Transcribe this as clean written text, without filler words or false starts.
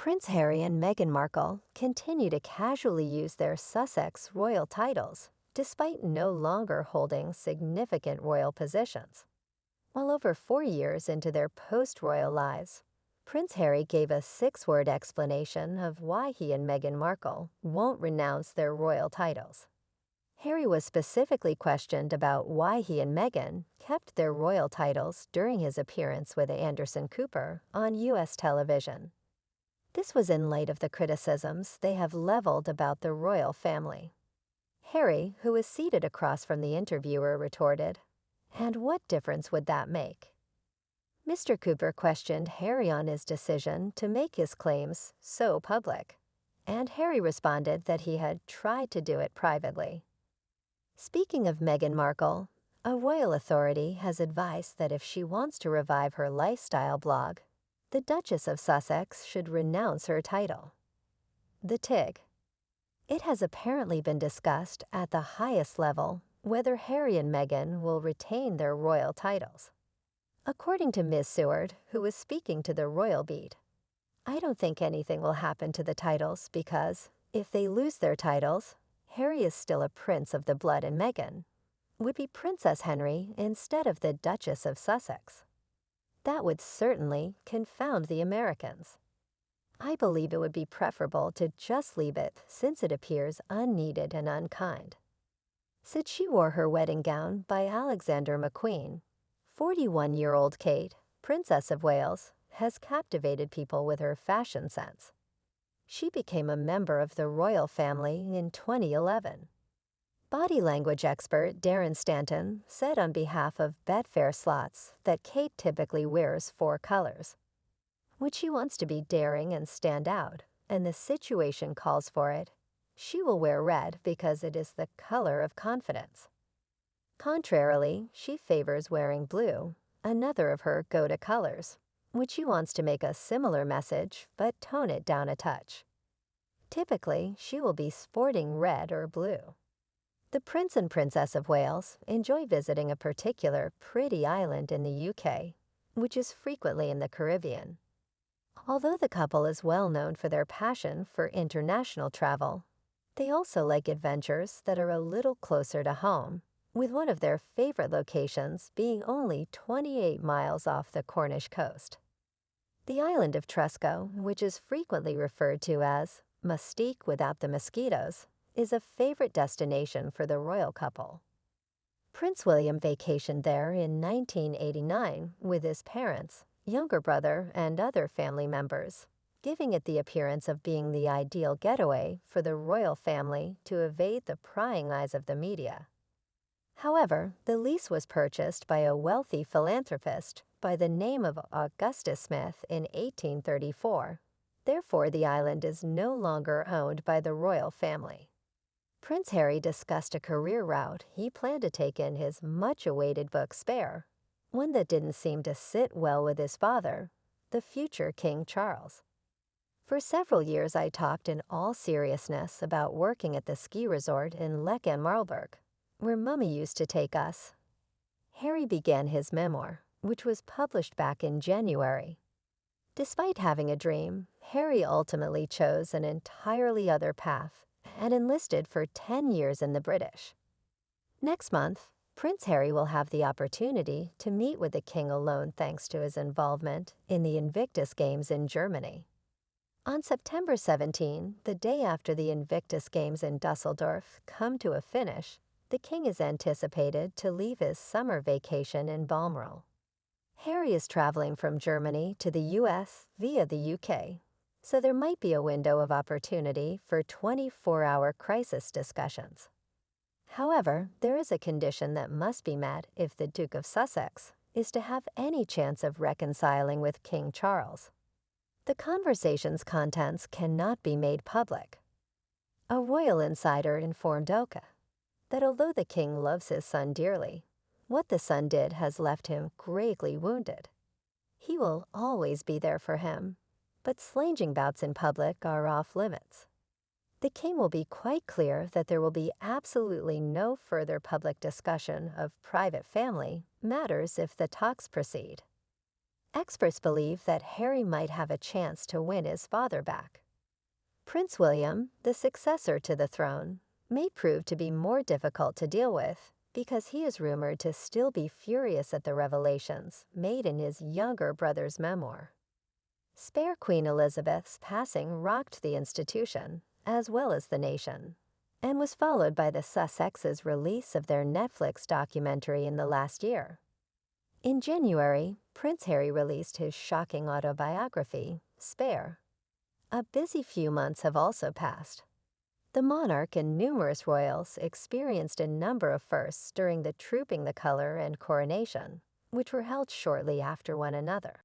Prince Harry and Meghan Markle continue to casually use their Sussex royal titles, despite no longer holding significant royal positions. While over 4 years into their post-royal lives, Prince Harry gave a six-word explanation of why he and Meghan Markle won't renounce their royal titles. Harry was specifically questioned about why he and Meghan kept their royal titles during his appearance with Anderson Cooper on U.S. television. This was in light of the criticisms they have leveled about the royal family. Harry, who was seated across from the interviewer, retorted, "And what difference would that make?" Mr. Cooper questioned Harry on his decision to make his claims so public, and Harry responded that he had tried to do it privately. Speaking of Meghan Markle, a royal authority has advised that if she wants to revive her lifestyle blog, the Duchess of Sussex should renounce her title. The TIG. It has apparently been discussed at the highest level whether Harry and Meghan will retain their royal titles. According to Ms. Seward, who was speaking to the Royal Beat, "I don't think anything will happen to the titles because, if they lose their titles, Harry is still a prince of the blood and Meghan would be Princess Henry instead of the Duchess of Sussex. That would certainly confound the Americans. I believe it would be preferable to just leave it since it appears unneeded and unkind." Since she wore her wedding gown by Alexander McQueen, 41-year-old Kate, Princess of Wales, has captivated people with her fashion sense. She became a member of the royal family in 2011. Body language expert Darren Stanton said on behalf of Betfair Slots that Kate typically wears 4 colors. When she wants to be daring and stand out, and the situation calls for it, she will wear red because it is the color of confidence. Contrarily, she favors wearing blue, another of her go-to colors, when she wants to make a similar message but tone it down a touch. Typically, she will be sporting red or blue. The Prince and Princess of Wales enjoy visiting a particular pretty island in the UK, which is frequently in the Caribbean. Although the couple is well known for their passion for international travel, they also like adventures that are a little closer to home, with one of their favorite locations being only 28 miles off the Cornish coast. The island of Tresco, which is frequently referred to as Mustique without the mosquitoes, is a favorite destination for the royal couple. Prince William vacationed there in 1989 with his parents, younger brother, and other family members, giving it the appearance of being the ideal getaway for the royal family to evade the prying eyes of the media. However, the lease was purchased by a wealthy philanthropist by the name of Augustus Smith in 1834. Therefore, the island is no longer owned by the royal family. Prince Harry discussed a career route he planned to take in his much-awaited book Spare, one that didn't seem to sit well with his father, the future King Charles. "For several years I talked in all seriousness about working at the ski resort in Lek and Marlburg, where Mummy used to take us." Harry began his memoir, which was published back in January. Despite having a dream, Harry ultimately chose an entirely other path and enlisted for 10 years in the British. Next month, Prince Harry will have the opportunity to meet with the king alone thanks to his involvement in the Invictus Games in Germany. On September 17, the day after the Invictus Games in Dusseldorf come to a finish, the king is anticipated to leave his summer vacation in Balmoral. Harry is traveling from Germany to the U.S. via the UK, so there might be a window of opportunity for 24-hour crisis discussions. However, there is a condition that must be met if the Duke of Sussex is to have any chance of reconciling with King Charles. The conversation's contents cannot be made public. A royal insider informed Oka that although the king loves his son dearly, what the son did has left him greatly wounded. He will always be there for him, but slanging bouts in public are off limits. The king will be quite clear that there will be absolutely no further public discussion of private family matters if the talks proceed. Experts believe that Harry might have a chance to win his father back. Prince William, the successor to the throne, may prove to be more difficult to deal with because he is rumored to still be furious at the revelations made in his younger brother's memoir. Spare Queen Elizabeth's passing rocked the institution, as well as the nation, and was followed by the Sussexes' release of their Netflix documentary in the last year. In January, Prince Harry released his shocking autobiography, Spare. A busy few months have also passed. The monarch and numerous royals experienced a number of firsts during the Trooping the Color and coronation, which were held shortly after one another.